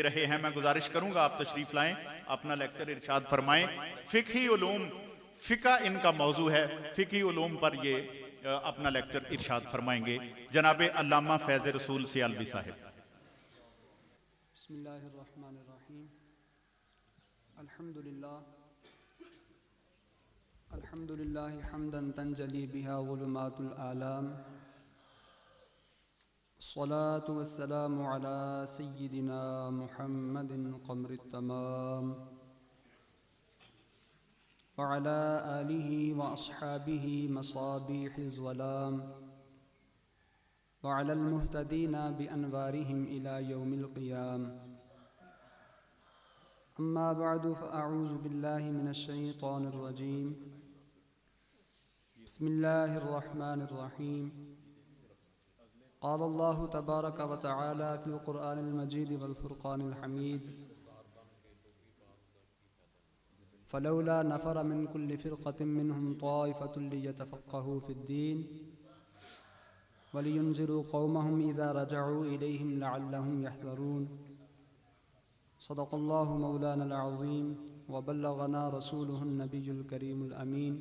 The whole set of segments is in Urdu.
رہے ہیں، میں گزارش کروں گا آپ تشریف لائیں، اپنا لیکچر ارشاد فرمائیں۔ فقہی علوم، فقہ ان کا موضوع ہے، فقہی علوم پر یہ اپنا لیکچر ارشاد فرمائیں گے جناب علامہ فیض رسول سیالوی صاحب۔ بسم اللہ الرحمن الرحیم۔ الحمدللہ حمدا تنجلی بها ظلمات الآلام، الصلاة والسلام على سیدنا محمد قمر التمام، وعلى آلہ واصحابہ مصابیح الظلام، وعلى المهتدین بانوارہم الى یوم القیام۔ اما بعد فاعوذ باللہ من الشیطان الرجیم، بسم اللہ الرحمن الرحیم۔ قال اللہ تبارک وتعالی فی القرآن المجید والفرقان الحمید، فلولا نفر من كل فرقة منهم طائفة ليتفقهوا في الدين ولينذروا قومهم إذا رجعوا إليهم لعلهم يحذرون۔ صدق الله مولانا العظيم وبلغنا رسوله النبي الكريم الأمين۔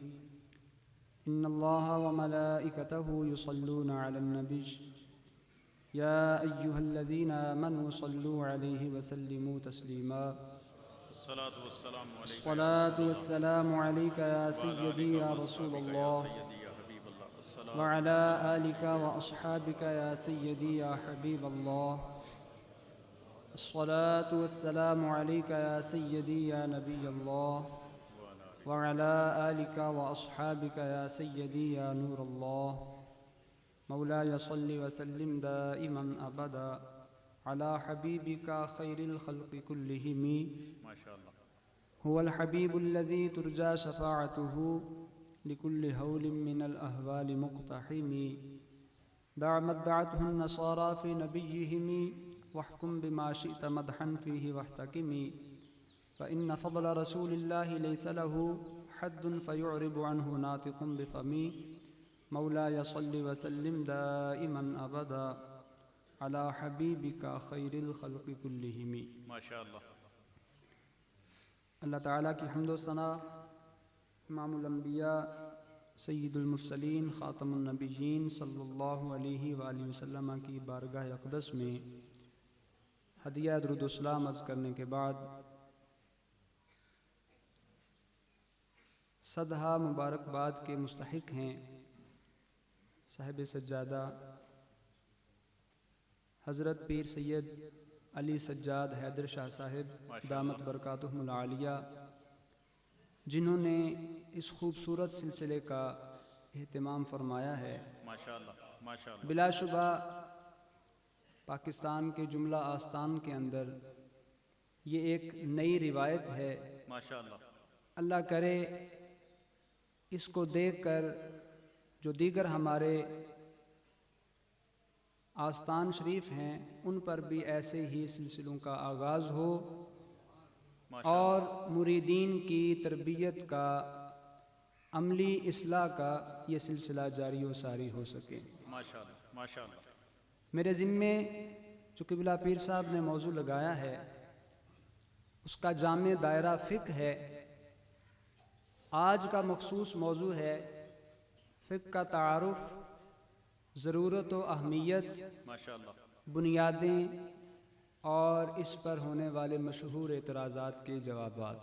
إن الله وملائكته يصلون على النبي يا أيها الذين آمنوا صلوا عليه وسلموا تسليما۔ الصلاة والسلام عليك يا سيدي يا رسول الله، وعلى آلك وأصحابك يا سيدي يا حبيب الله۔ الصلاة والسلام عليك يا سيدي يا نبي الله، وعلى آلك وأصحابك يا سيدي يا نور الله۔ مولاي صل وسلم دائما أبدا على حبيبك خير الخلق كلهم، هو الحبيب الذي ترجى شفاعته لكل هول من الأهوال مقتحم۔ دع ما ادعته النصارى في نبيهم، واحكم بما شئت مدحا فيه واحتكم، فإن فضل رسول الله ليس له حد فيعرب عنه ناطق بفمي۔ مولاي صل وسلم دائما أبدا على حبيبك خير الخلق كلهم۔ ماشاءاللہ۔ اللہ تعالیٰ کی حمد و ثنا، امام الانبیاء سید المرسلین خاتم النبیین صلی اللہ علیہ وآلہ وسلم کی بارگاہ اقدس میں ہدیہ درود و سلام عرض کرنے کے بعد صدہا مبارکباد کے مستحق ہیں صاحب سجادہ حضرت پیر سید علی سجاد حیدر شاہ صاحب دامت برکاتہم العالیہ، جنہوں نے اس خوبصورت سلسلے کا اہتمام فرمایا ہے۔ بلا شبہ پاکستان کے جملہ آستان کے اندر یہ ایک نئی روایت ہے۔ اللہ کرے اس کو دیکھ کر جو دیگر ہمارے آستان شریف ہیں ان پر بھی ایسے ہی سلسلوں کا آغاز ہو اور مریدین کی تربیت کا، عملی اصلاح کا یہ سلسلہ جاری و ساری ہو سکے۔ میرے ذمے جو قبلہ پیر صاحب نے موضوع لگایا ہے اس کا جامع دائرہ فقہ ہے۔ آج کا مخصوص موضوع ہے فقہ کا تعارف، ضرورت و اہمیت، بنیادیں اور اس پر ہونے والے مشہور اعتراضات کے جوابات۔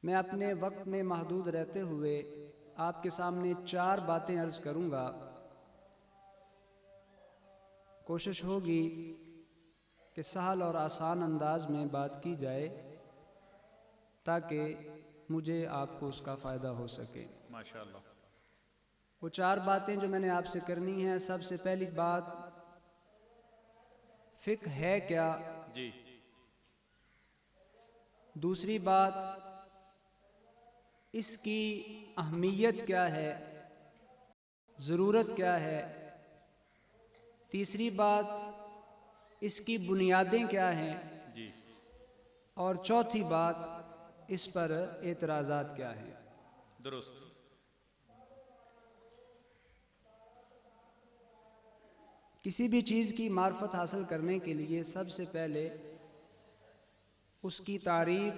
میں اپنے وقت میں محدود رہتے ہوئے آپ کے سامنے 4 باتیں عرض کروں گا۔ کوشش ہوگی کہ سہل اور آسان انداز میں بات کی جائے تاکہ مجھے آپ کو اس کا فائدہ ہو سکے۔ وہ 4 باتیں جو میں نے آپ سے کرنی ہیں، سب سے پہلی بات فقہ ہے کیا؟ دوسری بات اس کی اہمیت کیا ہے، ضرورت کیا ہے؟ تیسری بات اس کی بنیادیں کیا ہیں؟ اور چوتھی بات اس پر اعتراضات کیا ہیں؟ درست۔ کسی بھی چیز کی معرفت حاصل کرنے کے لیے سب سے پہلے اس کی تعریف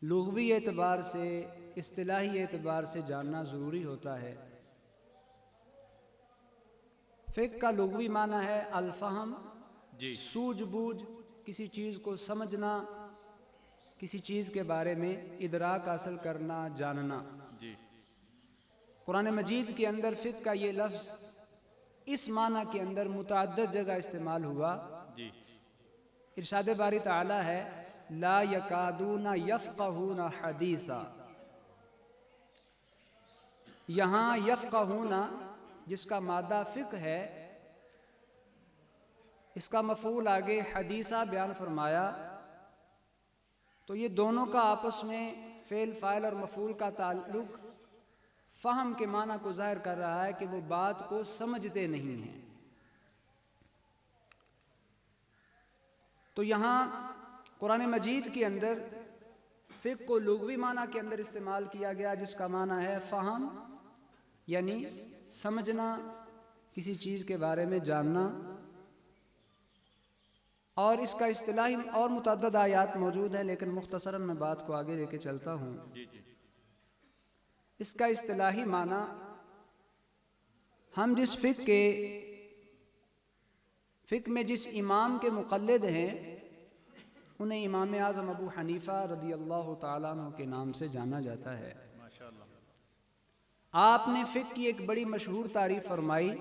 لغوی اعتبار سے، اصطلاحی اعتبار سے جاننا ضروری ہوتا ہے۔ فقہ کا لغوی معنی ہے الفہم، جی سوجھ بوجھ، کسی چیز کو سمجھنا، کسی چیز کے بارے میں ادراک حاصل کرنا، جاننا۔ جی قرآن مجید کے اندر فقہ کا یہ لفظ اس معنی کے اندر متعدد جگہ استعمال ہوا۔ جی ارشاد باری تعالی ہے لا یکادون یفقہون حدیثا۔ یہاں یفقہون جس کا مادہ فقہ ہے، اس کا مفعول آگے حدیثہ بیان فرمایا، تو یہ دونوں کا آپس میں فعل فاعل اور مفعول کا تعلق فہم کے معنی کو ظاہر کر رہا ہے کہ وہ بات کو سمجھتے نہیں ہیں۔ تو یہاں قرآن مجید کے اندر فقہ کو لغوی معنی کے اندر استعمال کیا گیا، جس کا معنی ہے فہم، یعنی سمجھنا، کسی چیز کے بارے میں جاننا۔ اور اس کا اصطلاحی اور متعدد آیات موجود ہیں، لیکن مختصراً میں بات کو آگے لے کے چلتا ہوں۔ جی جی اس کا اصطلاحی معنی، ہم جس فقہ میں جس امام کے مقلد ہیں، انہیں امام اعظم ابو حنیفہ رضی اللہ تعالیٰ عنہ کے نام سے جانا جاتا ہے۔ ماشاءاللہ۔ آپ نے فقہ کی ایک بڑی مشہور تعریف فرمائی،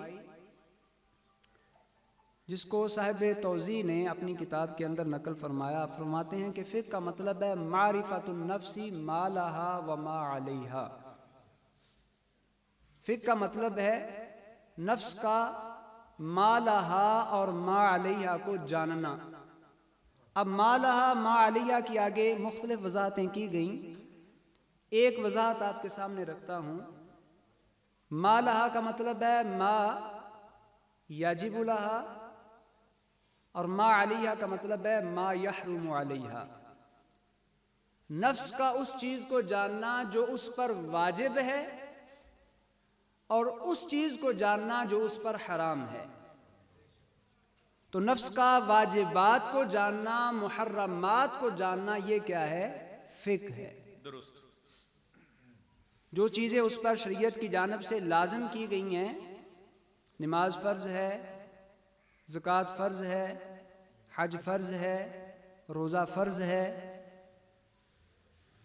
جس کو صاحب توضیح نے اپنی کتاب کے اندر نقل فرمایا۔ آپ فرماتے ہیں کہ فقہ کا مطلب ہے معرفت النفس ما لہا و ما علیہا۔ فقہ کا مطلب ہے نفس کا ما لہا اور ما علیہا کو جاننا۔ اب ما لہا ما علیہا کی آگے مختلف وضاحتیں کی گئیں، ایک وضاحت آپ کے سامنے رکھتا ہوں۔ ما لہا کا مطلب ہے ما یجب لہا، اور ما علیہا کا مطلب ہے ما یحرم علیہا۔ نفس کا اس چیز کو جاننا جو اس پر واجب ہے، اور اس چیز کو جاننا جو اس پر حرام ہے۔ تو نفس کا واجبات کو جاننا، محرمات کو جاننا، یہ کیا ہے؟ فقہ ہے۔ درست۔ جو چیزیں اس پر شریعت کی جانب سے لازم کی گئی ہیں، نماز فرض ہے، زکوٰۃ فرض ہے، حج فرض ہے، روزہ فرض ہے،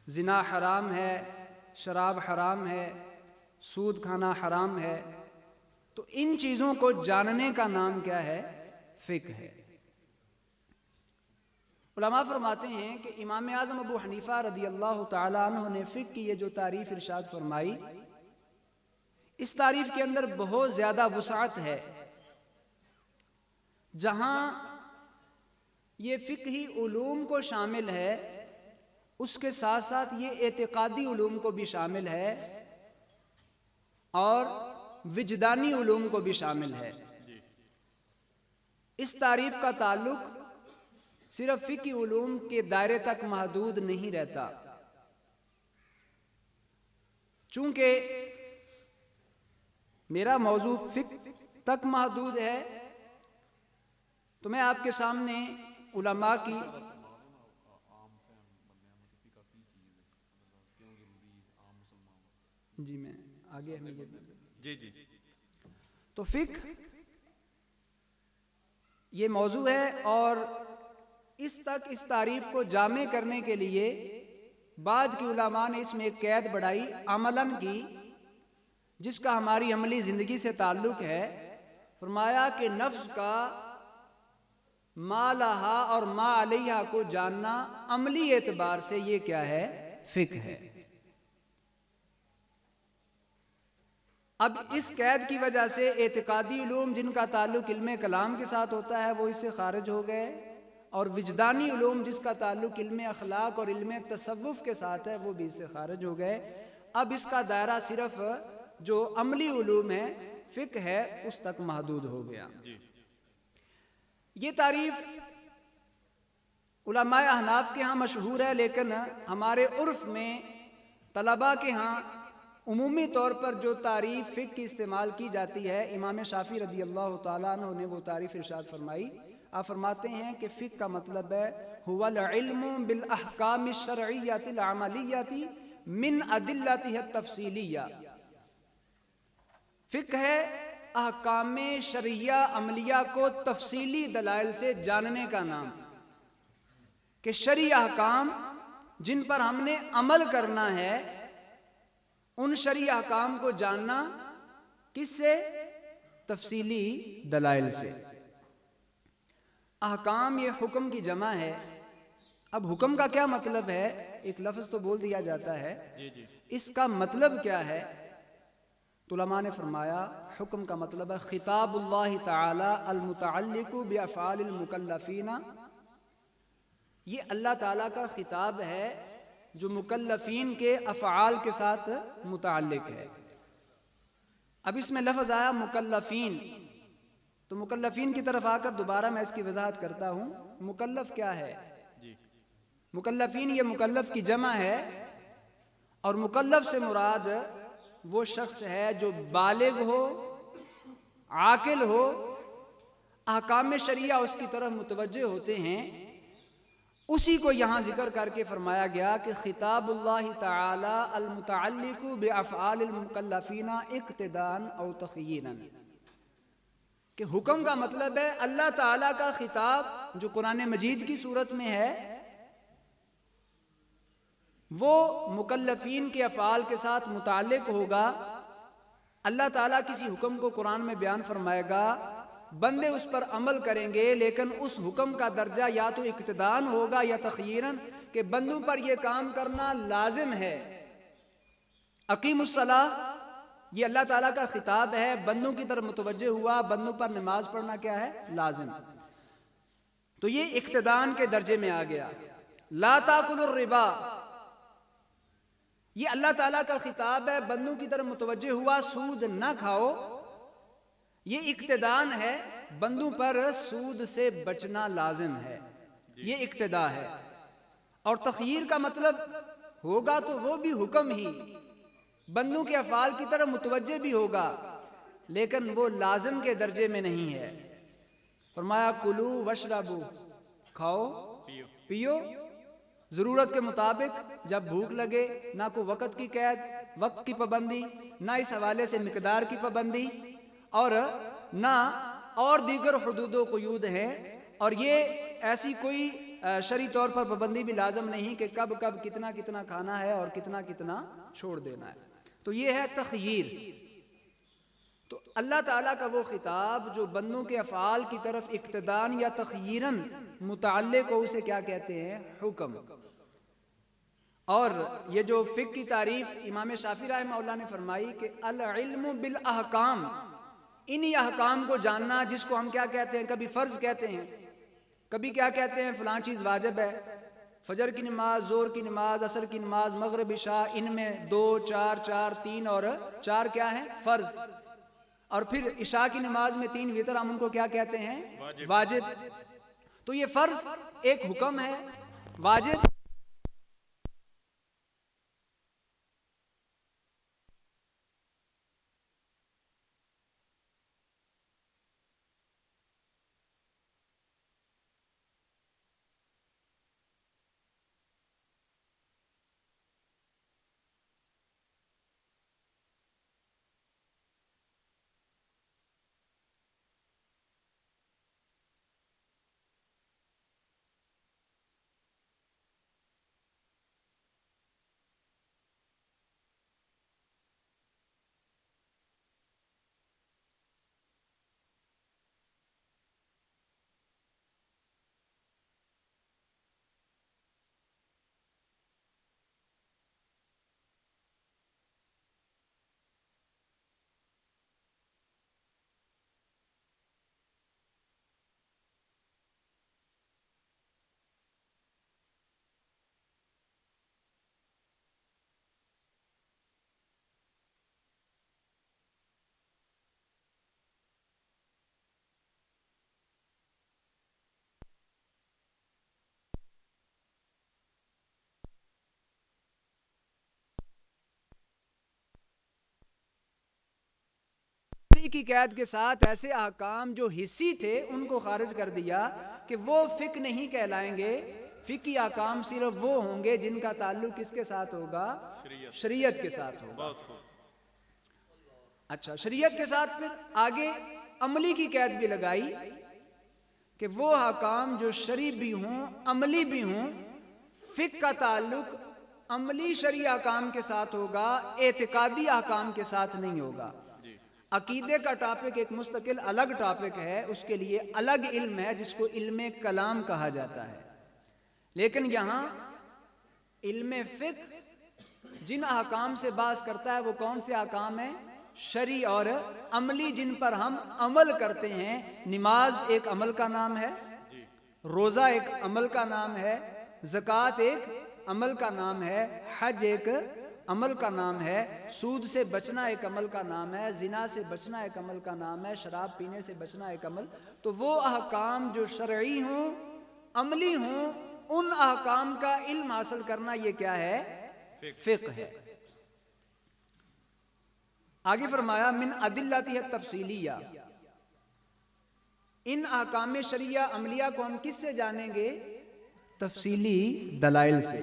زنا حرام ہے، شراب حرام ہے، سود کھانا حرام ہے، تو ان چیزوں کو جاننے کا نام کیا ہے؟ فقہ ہے۔ علماء فرماتے ہیں کہ امام اعظم ابو حنیفہ رضی اللہ تعالیٰ عنہ نے فقہ کی یہ جو تعریف ارشاد فرمائی، اس تعریف کے اندر بہت زیادہ وسعت ہے۔ جہاں یہ فقہی علوم کو شامل ہے، اس کے ساتھ ساتھ یہ اعتقادی علوم کو بھی شامل ہے اور وجدانی علوم کو بھی شامل ہے۔ اس تعریف کا تعلق صرف فقہی علوم کے دائرے تک محدود نہیں رہتا، چونکہ میرا موضوع فقہ تک محدود ہے، تو میں آپ کے سامنے علماء کی جی میں آگے جی جی تو فقہ یہ موضوع ہے، اور اس تک اس تعریف کو جامع کرنے کے لیے بعد کی علماء نے اس میں ایک قید بڑھائی عملاً کی، جس کا ہماری عملی زندگی سے تعلق ہے۔ فرمایا کہ نفس کا ما لہا اور ما علیہا کو جاننا عملی اعتبار سے یہ کیا ہے؟ فقہ ہے۔ اب اس قید کی وجہ سے اعتقادی علوم جن کا تعلق علم کلام کے ساتھ ہوتا ہے وہ اس سے خارج ہو گئے، اور وجدانی علوم جس کا تعلق علم اخلاق اور علم تصوف کے ساتھ ہے وہ بھی اس سے خارج ہو گئے۔ اب اس کا دائرہ صرف جو عملی علوم ہے، فقہ ہے، اس تک محدود ہو گیا۔ یہ تعریف علماء احناف کے ہاں مشہور ہے، لیکن ہمارے عرف میں طلباء کے ہاں عمومی طور پر جو تعریف فقہ کی استعمال کی جاتی ہے، امام شافعی رضی اللہ تعالیٰ عنہ نے وہ تعریف ارشاد فرمائی. آپ فرماتے ہیں کہ فقہ کا مطلب ہے هو العلم بالاحکام الشرعیۃ العملیۃ من ادلتها التفصیلیہ. فقہ ہے احکام شرعیہ عملیہ کو تفصیلی دلائل سے جاننے کا نام، کہ شرعی احکام جن پر ہم نے عمل کرنا ہے ان شرعی احکام کو جاننا کس سے؟ تفصیلی دلائل سے. احکام یہ حکم کی جمع ہے. اب حکم کا کیا مطلب ہے؟ ایک لفظ تو بول دیا جاتا ہے، اس کا مطلب کیا ہے؟ علماء نے فرمایا حکم کا مطلب ہے خطاب اللہ تعالی المتعلق بافعال المکلفین. یہ اللہ تعالیٰ کا خطاب ہے جو مکلفین کے افعال کے ساتھ متعلق ہے. اب اس میں لفظ آیا مکلفین، تو مکلفین کی طرف آ کر دوبارہ میں اس کی وضاحت کرتا ہوں. مکلف کیا ہے؟ مکلفین یہ مکلف کی جمع ہے، اور مکلف سے مراد وہ شخص ہے جو بالغ ہو، عاقل ہو، احکام شریعہ اس کی طرف متوجہ ہوتے ہیں. اسی کو یہاں ذکر کر کے فرمایا گیا کہ خطاب اللہ تعالی المتعلق بافعال المکلفین اقتداء او تخییرا، کہ حکم کا مطلب ہے اللہ تعالیٰ کا خطاب جو قرآن مجید کی صورت میں ہے وہ مکلفین کے افعال کے ساتھ متعلق ہوگا. اللہ تعالیٰ کسی حکم کو قرآن میں بیان فرمائے گا، بندے اس پر عمل کریں گے، لیکن اس حکم کا درجہ یا تو اقتداء ہوگا یا تخییراً، کہ بندوں پر یہ کام کرنا لازم ہے. اقیم الصلاۃ یہ اللہ تعالیٰ کا خطاب ہے، بندوں کی طرف متوجہ ہوا، بندوں پر نماز پڑھنا کیا ہے؟ لازم. تو یہ اقتداء کے درجے میں آ گیا. لا تاکلوا الربا یہ اللہ تعالیٰ کا خطاب ہے، بندوں کی طرف متوجہ ہوا سود نہ کھاؤ، یہ اقتداء ہے، بندوں پر سود سے بچنا لازم ہے، یہ اقتداء ہے. اور تخییر کا مطلب ہوگا تو وہ بھی حکم ہی، بندوں کے افعال کی طرف متوجہ بھی ہوگا لیکن وہ لازم کے درجے میں نہیں ہے. فرمایا کلو وشربو، کھاؤ پیو ضرورت کے مطابق، جب بھوک لگے، نہ کوئی وقت کی قید، وقت کی پابندی، نہ اس حوالے سے مقدار کی پابندی، اور نہ اور دیگر حدود و قیود ہیں. اور یہ ایسی کوئی شرعی طور پر پابندی بھی لازم نہیں کہ کب کب کتنا کتنا کھانا ہے اور کتنا کتنا چھوڑ دینا ہے. تو یہ ہے تخییر. تو اللہ تعالیٰ کا وہ خطاب جو بندوں کے افعال کی طرف اقتداء یا تخییراً متعلق ہو اسے کیا کہتے ہیں؟ حکم. اور یہ جو فقہ کی تعریف امام شافعی رحمہ اللہ نے فرمائی کہ العلم بالاحکام، انہی احکام کو جاننا جس کو ہم کیا کہتے ہیں؟ کبھی فرض کہتے ہیں، کبھی کیا کہتے ہیں؟ فلاں چیز واجب ہے. فجر کی نماز، ظہر کی نماز، عصر کی نماز، مغرب عشاء، ان میں 2 4 4 3 اور 4 کیا ہیں؟ فرض. اور پھر عشاء کی نماز میں 3 وتر، ہم ان کو کیا کہتے ہیں؟ واجب. تو یہ فرض ایک حکم ہے، واجب عملی کی قید کے ساتھ ایسے احکام جو حصی تھے ان کو خارج کر دیا کہ وہ فقہ نہیں کہلائیں گے. فقہی احکام صرف وہ ہوں گے جن کا تعلق کس کے ساتھ ہوگا؟ شریعت کے ساتھ ہوگا. اچھا، شریعت کے ساتھ پھر آگے عملی کی قید بھی لگائی کہ وہ احکام جو شرعی بھی ہوں عملی بھی ہوں. فقہ کا تعلق عملی شرعی احکام کے ساتھ ہوگا، اعتقادی احکام کے ساتھ نہیں ہوگا. عقیدے کا ٹاپک ایک مستقل الگ ٹاپک ہے، اس کے لیے الگ علم ہے جس کو علم کلام کہا جاتا ہے. لیکن یہاں علم فقہ جن احکام سے بحث کرتا ہے وہ کون سے احکام ہیں؟ شرعی اور عملی، جن پر ہم عمل کرتے ہیں. نماز ایک عمل کا نام ہے، روزہ ایک عمل کا نام ہے، زکوٰۃ ایک عمل کا نام ہے، حج ایک عمل کا نام ہے، سود سے بچنا ایک عمل کا نام ہے، زنا سے بچنا ایک عمل کا نام ہے، شراب پینے سے بچنا ایک عمل. تو وہ احکام جو شرعی ہوں عملی ہوں ان احکام کا علم حاصل کرنا یہ کیا ہے؟ فقہ ہے. آگے فرمایا من ادلتہ التفصیلیہ، ان احکام شرعیہ عملیہ کو ہم کس سے جانیں گے؟ تفصیلی دلائل سے.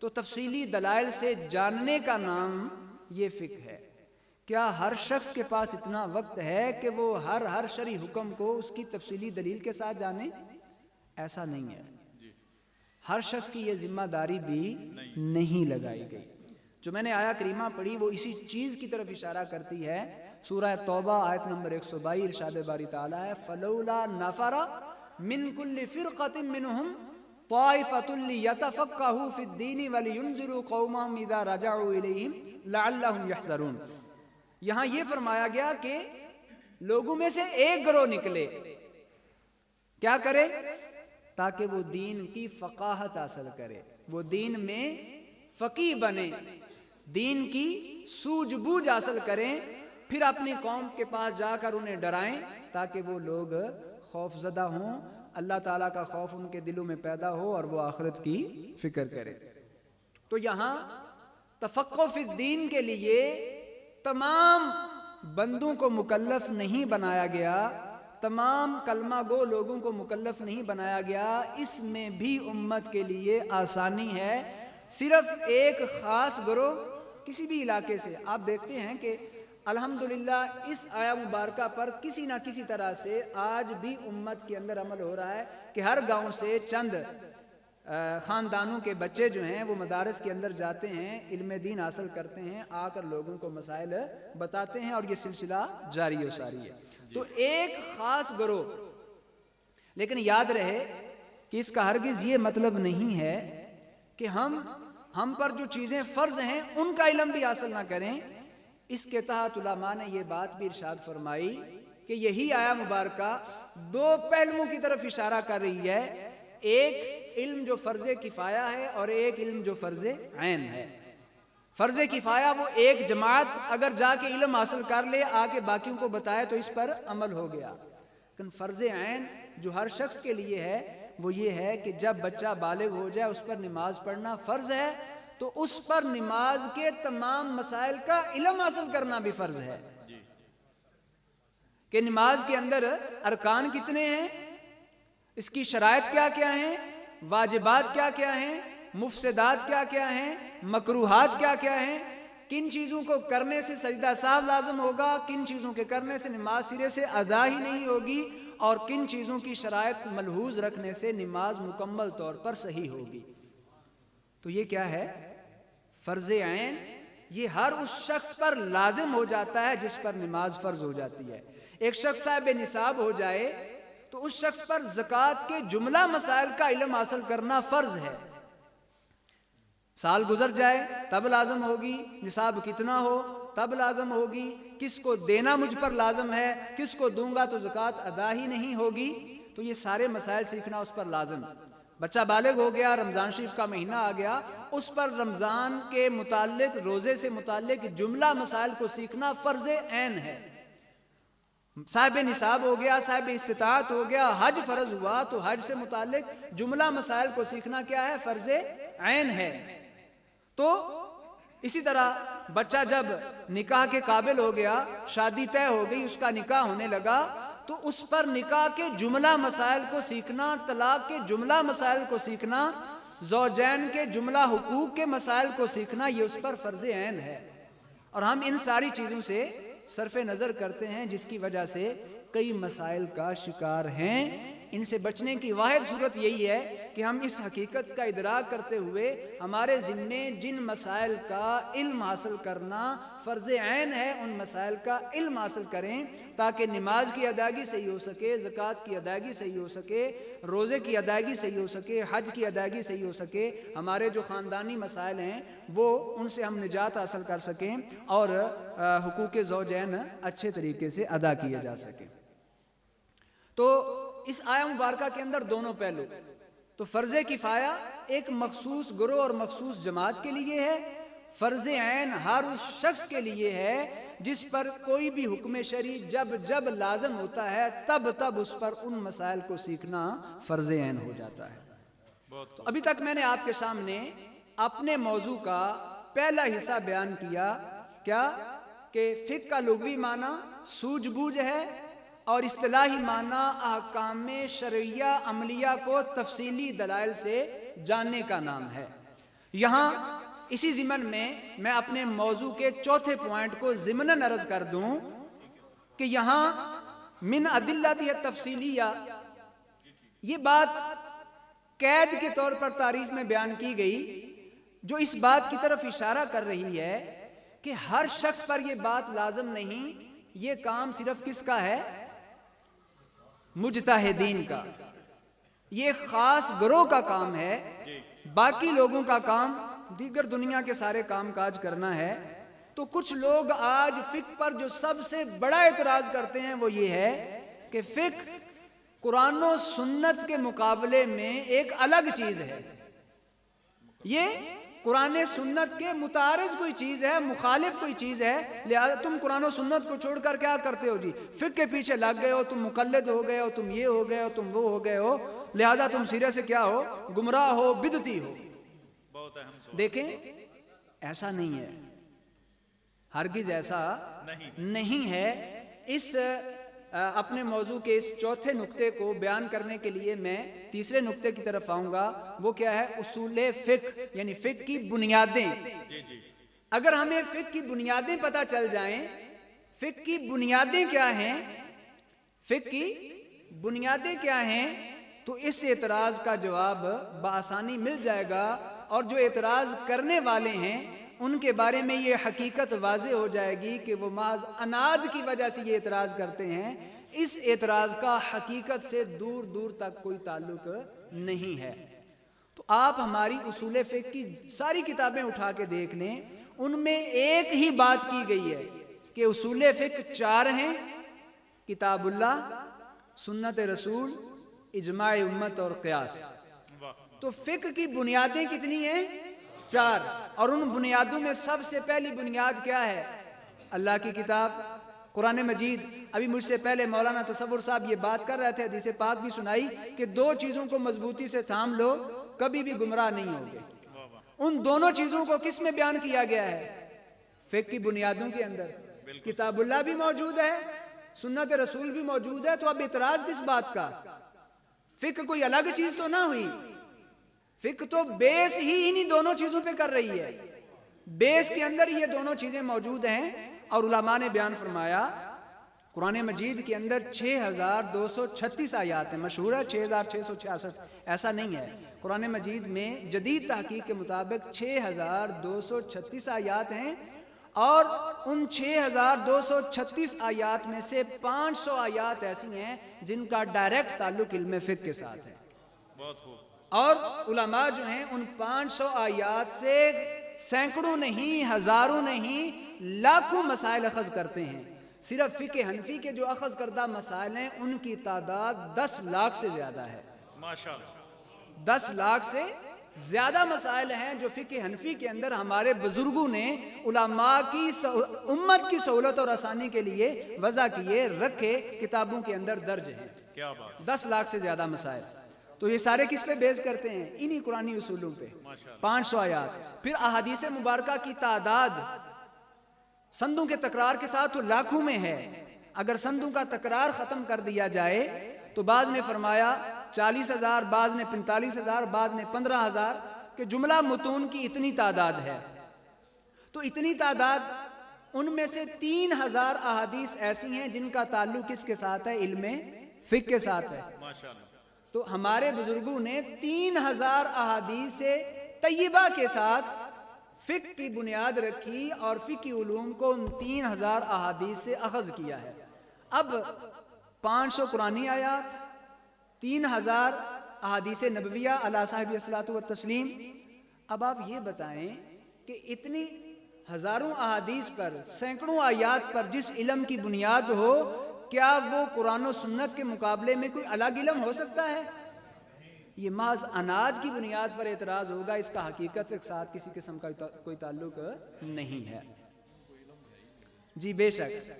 تو تفصیلی دلائل سے جاننے کا نام یہ فقہ ہے. کیا ہر شخص کے پاس اتنا وقت ہے کہ وہ ہر شرعی حکم کو اس کی تفصیلی دلیل کے ساتھ جانے؟ ایسا نہیں ہے. ہر شخص کی یہ ذمہ داری بھی نہیں لگائی گئی. جو میں نے آیا کریمہ پڑھی وہ اسی چیز کی طرف اشارہ کرتی ہے. سورہ توبہ آیت نمبر 122 ارشاد باری تعالیٰ ہے فَلَوْلَا نَفَرَ مِن كُلِّ فِرْقَةٍ مِّنْهُمْ طَائِفَةٌ لِيَتَفَقَّهُوا فِي الدِّينِ وَلِيُنذِرُوا قَوْمَهُمْ إِذَا رَجَعُوا إِلَيْهِمْ لَعَلَّهُمْ يَحْذَرُونَ. یہاں یہ فرمایا گیا کہ لوگوں میں سے ایک گروہ نکلے، کیا کرے؟ تاکہ وہ دین کی فقاہت حاصل کرے، وہ دین میں فقیہ بنے، دین کی سوجھ بوجھ حاصل کریں، پھر اپنی قوم کے پاس جا کر انہیں ڈرائیں تاکہ وہ لوگ خوف زدہ ہوں، اللہ تعالیٰ کا خوف ان کے دلوں میں پیدا ہو اور وہ آخرت کی فکر کرے. تو یہاں تفقہ فی الدین کے لیے تمام بندوں کو مکلف نہیں بنایا گیا، تمام کلمہ گو لوگوں کو مکلف نہیں بنایا گیا. اس میں بھی امت کے لیے آسانی ہے. صرف ایک خاص گروہ کسی بھی علاقے سے آپ دیکھتے ہیں کہ الحمدللہ اس آیا مبارکہ پر کسی نہ کسی طرح سے آج بھی امت کے اندر عمل ہو رہا ہے کہ ہر گاؤں سے چند خاندانوں کے بچے جو ہیں وہ مدارس کے اندر جاتے ہیں، علم دین حاصل کرتے ہیں، آ کر لوگوں کو مسائل بتاتے ہیں، اور یہ سلسلہ جاری و ساری ہے. تو ایک خاص گروہ. لیکن یاد رہے کہ اس کا ہرگز یہ مطلب نہیں ہے کہ ہم پر جو چیزیں فرض ہیں ان کا علم بھی حاصل نہ کریں. اس کے تحت علماء نے یہ بات بھی ارشاد فرمائی کہ یہی آیا مبارکہ دو پہلوؤں کی طرف اشارہ کر رہی ہے. ایک علم جو فرض کفایہ ہے اور ایک علم جو فرض عین ہے. فرض کفایہ وہ ایک جماعت اگر جا کے علم حاصل کر لے آ کے باقیوں کو بتائے تو اس پر عمل ہو گیا. لیکن فرض عین جو ہر شخص کے لیے ہے وہ یہ ہے کہ جب بچہ بالغ ہو جائے اس پر نماز پڑھنا فرض ہے تو اس پر نماز کے تمام مسائل کا علم حاصل کرنا بھی فرض ہے. کہ نماز کے اندر ارکان کتنے ہیں، اس کی شرائط کیا کیا ہیں، واجبات کیا کیا ہیں، مفسدات کیا کیا ہیں، مکروہات کیا کیا ہیں، کن چیزوں کو کرنے سے سجدہ سہو لازم ہوگا، کن چیزوں کے کرنے سے نماز سرے سے ادا ہی نہیں ہوگی، اور کن چیزوں کی شرائط ملحوظ رکھنے سے نماز مکمل طور پر صحیح ہوگی. تو یہ کیا ہے؟ فرض عین. یہ ہر اس شخص پر لازم ہو جاتا ہے جس پر نماز فرض ہو جاتی ہے. ایک شخص صاحب نصاب ہو جائے تو اس شخص پر زکوٰۃ کے جملہ مسائل کا علم حاصل کرنا فرض ہے. سال گزر جائے تب لازم ہوگی، نصاب کتنا ہو تب لازم ہوگی، کس کو دینا مجھ پر لازم ہے، کس کو دوں گا تو زکوٰۃ ادا ہی نہیں ہوگی. تو یہ سارے مسائل سیکھنا اس پر لازم. بچہ بالغ ہو گیا، رمضان شریف کا مہینہ آ گیا، اس پر رمضان کے متعلق، روزے سے متعلق جملہ مسائل کو سیکھنا فرض عین ہے. صاحب نصاب ہو گیا، صاحب استطاعت ہو گیا، حج فرض ہوا تو حج سے متعلق جملہ مسائل کو سیکھنا کیا ہے؟ فرض عین ہے. تو اسی طرح بچہ جب نکاح کے قابل ہو گیا، شادی طے ہو گئی، اس کا نکاح ہونے لگا، تو اس پر نکاح کے جملہ مسائل کو سیکھنا، طلاق کے جملہ مسائل کو سیکھنا، زوجین کے جملہ حقوق کے مسائل کو سیکھنا، یہ اس پر فرض عین ہے۔ اور ہم ان ساری چیزوں سے صرف نظر کرتے ہیں، جس کی وجہ سے کئی مسائل کا شکار ہیں۔ ان سے بچنے کی واحد صورت یہی ہے کہ ہم اس حقیقت کا ادراک کرتے ہوئے ہمارے ذمے جن مسائل کا علم حاصل کرنا فرض عین ہے، ان مسائل کا علم حاصل کریں، تاکہ نماز کی ادائیگی صحیح ہو سکے، زکوٰۃ کی ادائیگی صحیح ہو سکے، روزے کی ادائیگی صحیح ہو سکے، حج کی ادائیگی صحیح ہو سکے، ہمارے جو خاندانی مسائل ہیں وہ ان سے ہم نجات حاصل کر سکیں، اور حقوق زوجین اچھے طریقے سے ادا کیے جا سکیں۔ تو اس آیہ مبارکہ کے اندر دونوں پہلو، تو فرض کفایہ ایک مخصوص گروہ اور مخصوص جماعت کے لیے ہے، فرض عین ہر اس شخص کے لیے ہے جس پر کوئی بھی حکم شرعی جب جب لازم ہوتا ہے تب تب اس پر ان مسائل کو سیکھنا فرض عین ہو جاتا ہے۔ تو ابھی تک میں نے آپ کے سامنے اپنے موضوع کا پہلا حصہ بیان کیا، کیا کہ فقہ کا لغوی معنی سوجھ بوجھ ہے، اور اصطلاحی معنی احکام شرعیہ عملیہ کو تفصیلی دلائل سے جاننے کا نام ہے۔ یہاں اسی ضمن میں اپنے موضوع کے چوتھے پوائنٹ کو ضمناً عرض کر دوں کہ یہاں من ادلۃ تفصیلیہ، یہ بات قید کے طور پر تعریف میں بیان کی گئی، جو اس بات کی طرف اشارہ کر رہی ہے کہ ہر شخص پر یہ بات لازم نہیں، یہ کام صرف کس کا ہے؟ مجتہدین کا، یہ خاص گروہ کا کام ہے، باقی لوگوں کا کام دیگر دنیا کے سارے کام کاج کرنا ہے۔ تو کچھ لوگ آج فقہ پر جو سب سے بڑا اعتراض کرتے ہیں وہ یہ ہے کہ فقہ قرآن و سنت کے مقابلے میں ایک الگ چیز ہے، یہ قرآن سنت کے متعارض کوئی چیز ہے، مخالف کوئی چیز ہے، لہذا تم قرآن و سنت کو چھوڑ کر کیا کرتے ہو جی؟ فقہ کے پیچھے لگ گئے ہو، تم مقلد ہو گئے ہو، تم یہ ہو گئے ہو، تم وہ ہو گئے ہو، لہذا تم سرے سے کیا ہو؟ گمراہ ہو، بدعتی ہو۔ دیکھیں ایسا نہیں ہے، ہرگز ایسا نہیں ہے۔ اس اپنے موضوع کے اس چوتھے نقطے کو بیان کرنے کے لیے میں تیسرے نقطے کی طرف آؤں گا، وہ کیا ہے؟ اصول فقہ، یعنی فقہ کی بنیادیں۔ اگر ہمیں فقہ کی بنیادیں پتہ چل جائیں، فقہ کی بنیادیں کیا ہیں، فقہ کی بنیادیں کیا ہیں، تو اس اعتراض کا جواب بآسانی مل جائے گا، اور جو اعتراض کرنے والے ہیں ان کے بارے میں یہ حقیقت واضح ہو جائے گی کہ وہ محض عناد کی وجہ سے یہ اعتراض کرتے ہیں، اس اعتراض کا حقیقت سے دور دور تک کوئی تعلق نہیں ہے۔ تو آپ ہماری اصول فقہ کی ساری کتابیں اٹھا کے دیکھ لیں، ان میں ایک ہی بات کی گئی ہے کہ اصول فقہ 4 ہیں: کتاب اللہ، سنت رسول، اجماع امت اور قیاس۔ تو فقہ کی بنیادیں کتنی ہیں؟ 4، اور ان بنیادوں میں سب سے پہلی بنیاد کیا ہے؟ اللہ کی کتاب، قرآن مجید۔ ابھی مجھ سے پہلے مولانا تصور صاحب یہ بات کر رہے تھے، حدیث پاک بھی سنائی کہ 2 چیزوں کو مضبوطی سے تھام لو، کبھی بھی گمراہ نہیں ہوگے۔ ان دونوں چیزوں کو کس میں بیان کیا گیا ہے؟ فقہ کی بنیادوں کے اندر۔ کتاب اللہ بھی موجود ہے، سنت رسول بھی موجود ہے، تو اب اعتراض کس بات کا؟ فقہ کوئی الگ چیز تو نہ ہوئی، فقہ تو بیس ہی انہی دونوں چیزوں پہ کر رہی ہے، بیس کے اندر یہ دونوں چیزیں موجود ہیں۔ اور علماء نے بیان فرمایا قرآن مجید کے اندر 6236 آیات ہیں، مشہور ہے 6666، ایسا نہیں ہے۔ قرآن مجید میں جدید تحقیق کے مطابق 6236 آیات ہیں، اور ان 6236 آیات میں سے 500 آیات ایسی ہیں جن کا ڈائریکٹ تعلق علم فقہ کے ساتھ ہے۔ اور علماء جو ہیں ان 500 آیات سے سینکڑوں نہیں، ہزاروں نہیں، لاکھوں مسائل اخذ کرتے ہیں۔ صرف فقہ حنفی کے جو اخذ کردہ مسائل ہیں ان کی تعداد 10 لاکھ سے زیادہ ہے۔ ماشاءاللہ 10 لاکھ سے زیادہ مسائل ہیں جو فقہ حنفی کے اندر ہمارے بزرگوں نے علماء کی امت کی سہولت اور آسانی کے لیے وضع کیے، رکھے، کتابوں کے اندر درج ہیں۔ 10 لاکھ سے زیادہ مسائل۔ تو یہ سارے کس پہ بیس کرتے ہیں؟ انہی قرآنی اصولوں پہ. 500 آیات. پھر احادیث مبارکہ کی تعداد سندوں کے تکرار کے ساتھ تو لاکھوں میں ہے. اگر سندوں کا تکرار ختم کر دیا جائے تو بعض نے فرمایا 40,000، بعض نے 45,000، بعض نے 15,000 کہ جملہ متون کی اتنی تعداد ہے. تو اتنی تعداد، ان میں سے 3,000 احادیث ایسی ہیں جن کا تعلق کس کے ساتھ ہے؟ علم فقہ کے ساتھ ہے. تو ہمارے بزرگوں نے 3,000 احادیث طیبہ کے ساتھ فقہ کی بنیاد رکھی اور فقہی علوم کو ان 3,000 احادیث سے اخذ کیا ہے. اب 500 قرآنی آیات، 3,000 احادیث نبویہ علی صاحب الصلاۃ والتسلیم. اب آپ یہ بتائیں کہ اتنی ہزاروں احادیث پر، سینکڑوں آیات پر جس علم کی بنیاد ہو، کیا وہ قرآن و سنت کے مقابلے میں کوئی الگ علم ہو سکتا ہے؟ یہ محض عناد کی بنیاد پر اعتراض ہوگا، اس کا حقیقت کے ساتھ کسی قسم کا کوئی تعلق نہیں ہے. جی بے شک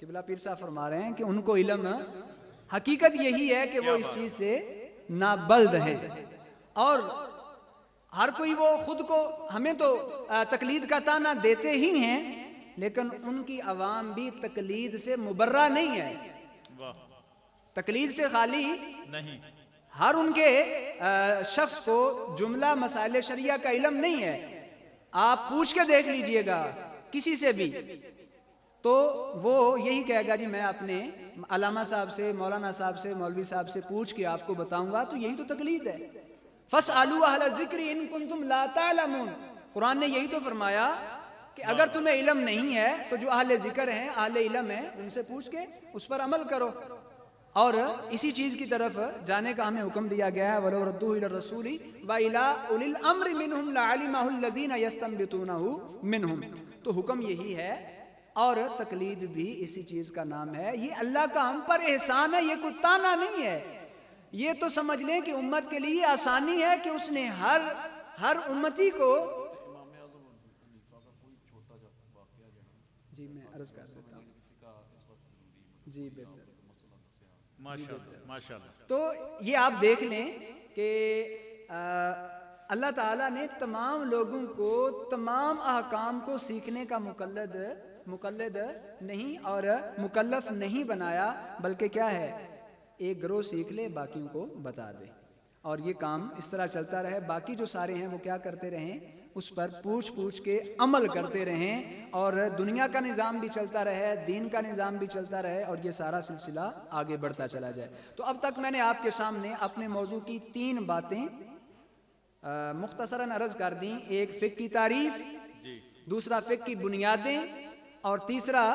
قبلہ پیر صاحب فرما رہے ہیں کہ ان کو علم، حقیقت یہی ہے کہ وہ اس چیز سے نابلد ہے. اور ہر کوئی وہ خود کو، ہمیں تو تقلید کا طعنہ دیتے ہی ہیں، لیکن ان کی عوام بھی تقلید سے مبرہ نہیں ہے، تقلید سے خالی نہیں. ہر ان کے شخص کو جملہ مسائل شریعہ کا علم نہیں ہے. آپ پوچھ کے دیکھ لیجئے گا کسی سے بھی، تو وہ یہی کہے گا جی میں اپنے علامہ صاحب سے، مولانا صاحب سے، مولوی صاحب سے پوچھ کے آپ کو بتاؤں گا. تو یہی تو تقلید ہے. فَاسْأَلُوا أَهْلَ الذِّكْرِ إِن كُنتُمْ لَا تَعْلَمُونَ. قرآن نے یہی تو فرمایا کہ اگر تمہیں علم نہیں ہے تو جو اہل ذکر ہیں، اہل علم ہیں، ان سے پوچھ کے اس پر عمل کرو. اور اسی چیز کی طرف جانے کا ہمیں حکم دیا گیا ہے. وَلَوْ رَدُّوهُ إِلَى الرَّسُولِ وَإِلَىٰ أُولِي الْأَمْرِ مِنْهُمْ لَعَلِمَهُ الَّذِينَ يَسْتَنبِطُونَهُ مِنْهُمْ. تو حکم یہی ہے. اور تقلید بھی اسی چیز کا نام ہے. یہ اللہ کا ہم پر احسان ہے، یہ کوئی طعنہ نہیں ہے. یہ تو سمجھ لیں کہ امت کے لیے آسانی ہے کہ اس نے ہر امتی کو. جی میں عرض کر دیتا ہوں. جی بہتر، ماشاءاللہ. تو یہ آپ دیکھ لیں کہ اللہ تعالیٰ نے تمام لوگوں کو تمام احکام کو سیکھنے کا مقلد نہیں اور مکلف نہیں بنایا، بلکہ کیا ہے، ایک گروہ سیکھ لے باقیوں کو بتا دے. اور یہ کام اس طرح چلتا رہے. باقی جو سارے ہیں وہ کیا کرتے رہیں، اس پر پوچھ کے عمل کرتے رہیں، اور دنیا کا نظام بھی چلتا رہے، دین کا نظام بھی چلتا رہے، اور یہ سارا سلسلہ آگے بڑھتا چلا جائے. تو اب تک میں نے آپ کے سامنے اپنے موضوع کی 3 باتیں مختصراً عرض کر دیں. ایک فقہ کی تعریف، دوسرا فقہ کی بنیادیں، اور تیسرا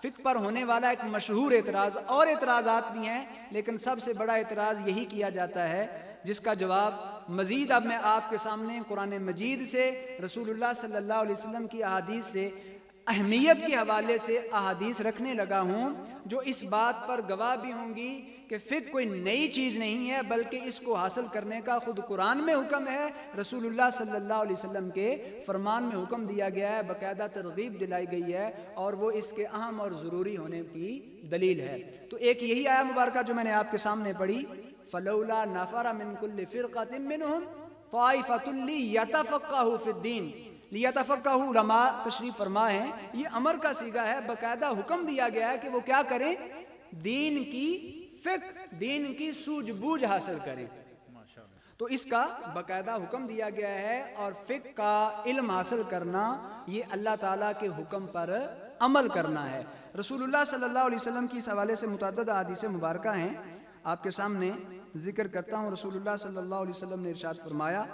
فقہ پر ہونے والا ایک مشہور اعتراض. اور اعتراضات بھی ہیں، لیکن سب سے بڑا اعتراض یہی کیا جاتا ہے جس کا جواب مزید اب میں آپ کے سامنے قرآن مجید سے، رسول اللہ صلی اللہ علیہ وسلم کی احادیث سے، اہمیت کے حوالے سے احادیث رکھنے لگا ہوں جو اس بات پر گواہ بھی ہوں گی کہ فقہ کوئی نئی چیز نہیں ہے، بلکہ اس کو حاصل کرنے کا خود قرآن میں حکم ہے، رسول اللہ صلی اللہ علیہ وسلم کے فرمان میں حکم دیا گیا ہے، باقاعدہ ترغیب دلائی گئی ہے، اور وہ اس کے اہم اور ضروری ہونے کی دلیل ہے. تو ایک یہی آیہ مبارکہ جو میں نے آپ کے سامنے پڑھی، فَلَوْلَا نَفَرَ مِن كُلِّ فِرْقَةٍ مِّنْهُمْ طَائِفَةٌ لِيَتَفَقَّهُوا فِي الدِّينِ. لیتفقہوا، علماء تشریف فرما ہیں، یہ امر کا صیغہ ہے. باقاعدہ حکم دیا گیا ہے کہ وہ کیا کریں، دین کی فقہ، دین کی سوجھ بوجھ حاصل کریں. تو اس کا باقاعدہ حکم دیا گیا ہے، اور فقہ کا علم حاصل کرنا یہ اللہ تعالیٰ کے حکم پر عمل کرنا ہے. رسول اللہ صلی اللہ علیہ وسلم کی اس حوالے سے متعدد احادیث مبارکہ ہیں، آپ کے سامنے ذکر کرتا ہوں. رسول اللہ صلی اللہ علیہ وسلم نے ارشاد فرمایا،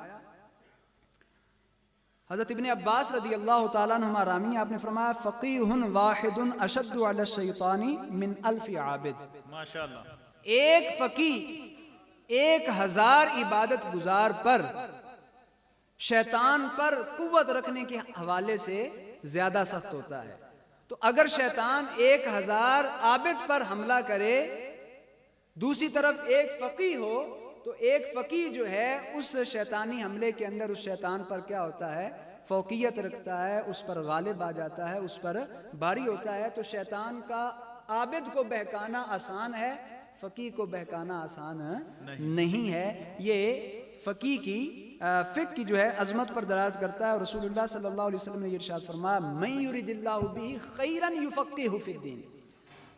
حضرت ابن عباس رضی اللہ تعالیٰ عنہما رامی، آپ نے فرمایا فقیہ واحد اشد علی الشیطان من 1000 عابد. ماشاءاللہ. ایک فقیہ 1000 عبادت گزار پر، شیطان پر قوت رکھنے کے حوالے سے زیادہ سخت ہوتا ہے. تو اگر شیطان 1000 عابد پر حملہ کرے، دوسری طرف ایک فقیہ ہو، تو ایک فقیہ جو ہے اس شیطانی حملے کے اندر اس شیطان پر کیا ہوتا ہے، فوقیت رکھتا ہے، اس پر غالب آ جاتا ہے، اس پر بھاری ہوتا ہے. تو شیطان کا عابد کو بہکانا آسان ہے، فقیہ کو بہکانا آسان نہیں ہے۔ یہ فقیہ کی فقہ کی جو ہے عظمت پر دلالت کرتا ہے، اور رسول اللہ صلی اللہ علیہ وسلم نے یہ ارشاد فرمایا من یرید اللہ بہ خیرا یفقہہ فی الدین،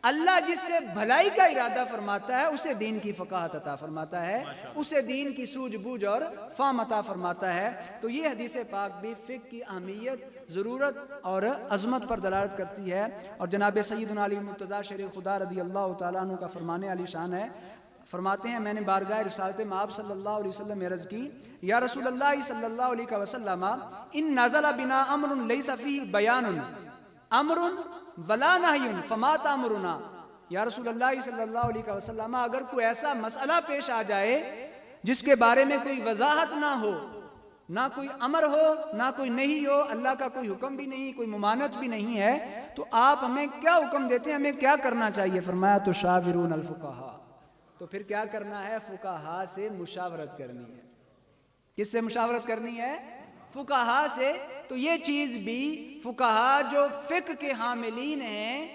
اللہ جس سے بھلائی کا ارادہ فرماتا ہے اسے دین کی فقاہت عطا فرماتا ہے، اسے دین کی سوجھ بوجھ اور فہم عطا فرماتا ہے۔ تو یہ حدیث پاک بھی فقہ کی اہمیت، ضرورت اور عظمت پر دلالت کرتی ہے۔ اور جناب سیدنا علی مرتضیٰ شیر خدا رضی اللہ تعالیٰ عنہ کا فرمانے علی شان ہے، فرماتے ہیں میں نے بارگاہ رسالت مآب صلی اللہ علیہ وسلم میں عرض کی یا رسول اللہ صلی اللہ علیہ وسلم ان نزل بنا امر لیس فیہ بیان امر ولا نہی فما تامرنا، یا رسول اللہ صلی اللہ علیہ وسلم اگر کوئی ایسا مسئلہ پیش آ جائے جس کے بارے میں کوئی وضاحت نہ ہو، نہ کوئی امر ہو نہ کوئی نہیں ہو، اللہ کا کوئی حکم بھی نہیں، کوئی ممانعت بھی نہیں ہے، تو آپ ہمیں کیا حکم دیتے ہیں، ہمیں کیا کرنا چاہیے؟ فرمایا تو شاورون الفقہاء، تو پھر کیا کرنا ہے؟ فقہاء سے مشاورت کرنی ہے۔ کس سے مشاورت کرنی ہے؟ فقہاء سے۔ تو یہ چیز بھی فقہاء جو فقہ کے حاملین ہیں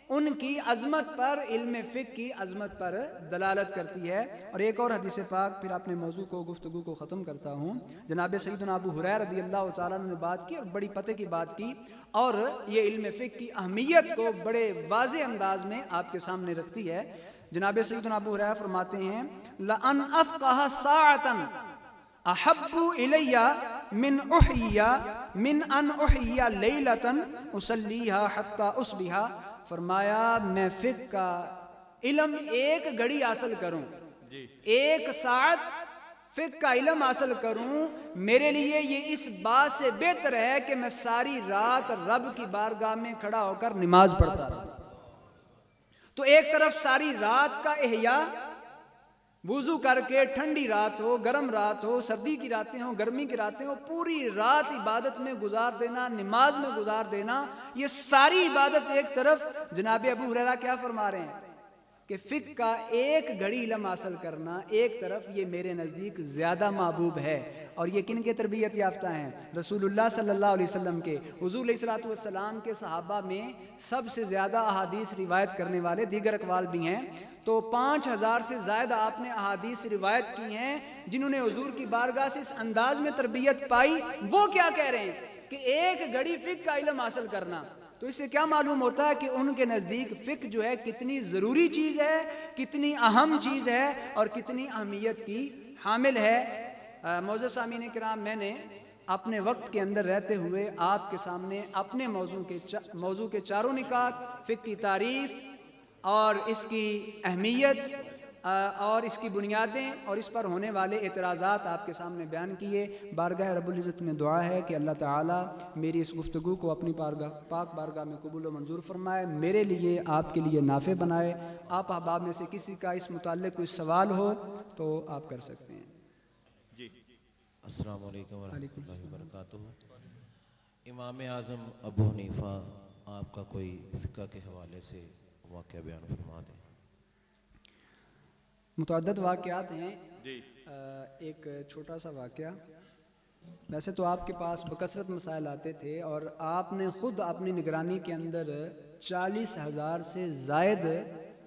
ان کی عظمت پر، علم فقہ کی عظمت پر دلالت کرتی ہے۔ اور ایک اور حدیث پاک، پھر اپنے موضوع کو، گفتگو کو ختم کرتا ہوں۔ جناب سیدنا ابو ہریرہ رضی اللہ تعالیٰ عنہ نے بات کی اور بڑی پتے کی بات کی، اور یہ علم فقہ کی اہمیت کو بڑے واضح انداز میں آپ کے سامنے رکھتی ہے۔ جناب سیدنا ابو ہریرہ فرماتے ہیں لَأَنْ أَفْقَهَ سَاعَةً احب الی من ان احیی لیلۃ اصلیھا حتی اصبح، فرمایا میں فقہ کا علم ایک گھڑی حاصل کروں، ایک ساعت فقہ کا علم حاصل کروں، میرے لیے یہ اس بات سے بہتر ہے کہ میں ساری رات رب کی بارگاہ میں کھڑا ہو کر نماز پڑھتا رہوں۔ تو ایک طرف ساری رات کا احیاء، وضو کر کے ٹھنڈی رات ہو، گرم رات ہو، سردی کی راتیں ہوں، گرمی کی راتیں ہوں، پوری رات عبادت میں گزار دینا، نماز میں گزار دینا، یہ ساری عبادت ایک طرف۔ جناب ابو ہریرہ کیا فرما رہے ہیں کہ فقہ کا ایک گھڑی علم حاصل کرنا ایک طرف، یہ میرے نزدیک زیادہ محبوب ہے۔ اور یہ کن کے تربیت یافتہ ہیں؟ رسول اللہ صلی اللہ علیہ وسلم کے۔ حضور علیہ الصلوۃ والسلام کے صحابہ میں سب سے زیادہ احادیث روایت کرنے والے، دیگر اقوال بھی ہیں، تو 5000 سے زائد آپ نے احادیث روایت کی ہیں جنہوں نے حضور کی بارگاہ سے اس انداز میں تربیت پائی۔ وہ کیا کہہ رہے ہیں کہ ایک گھڑی فقہ کا علم حاصل کرنا، تو اس سے کیا معلوم ہوتا ہے کہ ان کے نزدیک فقہ جو ہے کتنی ضروری چیز ہے، کتنی اہم چیز ہے، اور کتنی اہمیت کی حامل ہے۔ معزز سامعین کرام، میں نے اپنے وقت کے اندر رہتے ہوئے آپ کے سامنے اپنے موضوع کے چاروں نکات، فقہ کی تعریف اور اس کی اہمیت اور اس کی بنیادیں اور اس پر ہونے والے اعتراضات آپ کے سامنے بیان کیے۔ بارگاہ رب العزت میں دعا ہے کہ اللہ تعالیٰ میری اس گفتگو کو اپنی پاک بارگاہ میں قبول و منظور فرمائے، میرے لیے، آپ کے لیے نافع بنائے۔ آپ احباب میں سے کسی کا اس متعلق کوئی سوال ہو تو آپ کر سکتے ہیں۔ جی، السلام علیکم ورحمۃ اللہ وبرکاتہ۔ امام اعظم ابو حنیفہ، آپ کا کوئی فقہ کے حوالے سے واقعہ بیان فرما دیں۔ متعدد واقعات ہیں، جی، ایک چھوٹا سا واقعہ۔ ویسے تو آپ کے پاس بکثرت مسائل آتے تھے، اور آپ نے خود اپنی نگرانی کے اندر 40,000 سے زائد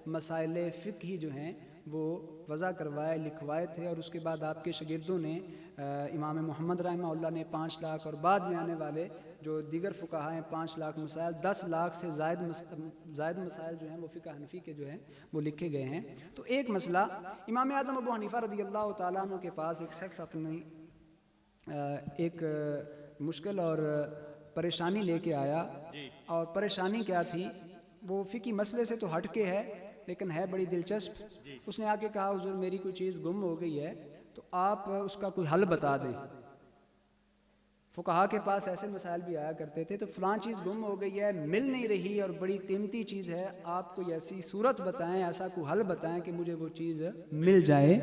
مسائل فقہی جو ہیں وہ وضع کروائے، لکھوائے تھے، اور اس کے بعد آپ کے شاگردوں نے، امام محمد رحمہ اللہ نے 5 لاکھ، اور بعد میں آنے والے جو دیگر فقہاء ہیں 5 لاکھ مسائل، 10 لاکھ سے زائد مسائل جو ہیں وہ فقہ حنفی کے جو ہیں وہ لکھے گئے ہیں۔ تو ایک مسئلہ، امام اعظم ابو حنیفہ رضی اللہ تعالیٰ عنہ کے پاس ایک شخص اپنی ایک مشکل اور پریشانی لے کے آیا، اور پریشانی کیا تھی؟ وہ فقہی مسئلے سے تو ہٹ کے ہے لیکن ہے بڑی دلچسپ۔ اس نے آ کے کہا حضور میری کوئی چیز گم ہو گئی ہے، تو آپ اس کا کوئی حل بتا دیں۔ فقہاء کے پاس ایسے مسائل بھی آیا کرتے تھے، تو فلاں چیز گم ہو گئی ہے، مل نہیں رہی اور بڑی قیمتی چیز ہے، آپ کوئی ایسی صورت بتائیں، ایسا کوئی حل بتائیں کہ مجھے وہ چیز مل جائے۔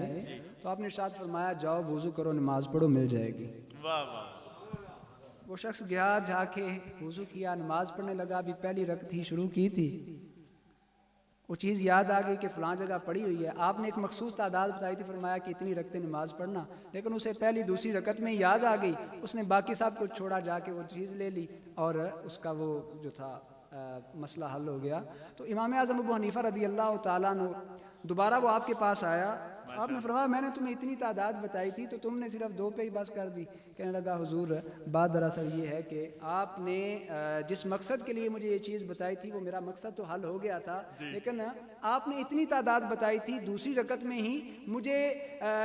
تو آپ نے ارشاد فرمایا جاؤ وضو کرو، نماز پڑھو، مل جائے گی۔ واہ واہ۔ وہ شخص گیا، جا کے وضو کیا، نماز پڑھنے لگا، ابھی پہلی رکعت ہی شروع کی تھی، وہ چیز یاد آ گئی کہ فلاں جگہ پڑی ہوئی ہے۔ آپ نے ایک مخصوص تعداد بتائی تھی، فرمایا کہ اتنی رکعتیں نماز پڑھنا، لیکن اسے پہلی دوسری رکعت میں یاد آ گئی، اس نے باقی سب کچھ چھوڑا، جا کے وہ چیز لے لی، اور اس کا وہ جو تھا مسئلہ حل ہو گیا۔ تو امام اعظم ابو حنیفہ رضی اللہ تعالیٰ عنہ دوبارہ وہ آپ کے پاس آیا، آپ نے فرمایا میں نے تمہیں اتنی تعداد بتائی تھی تو تم نے صرف 2 پہ ہی بس کر دی۔ کہنے لگا حضور بات دراصل یہ ہے کہ آپ نے جس مقصد کے لیے مجھے یہ چیز بتائی تھی وہ میرا مقصد تو حل ہو گیا تھا، لیکن آپ نے اتنی تعداد بتائی تھی، دوسری رکعت میں ہی مجھے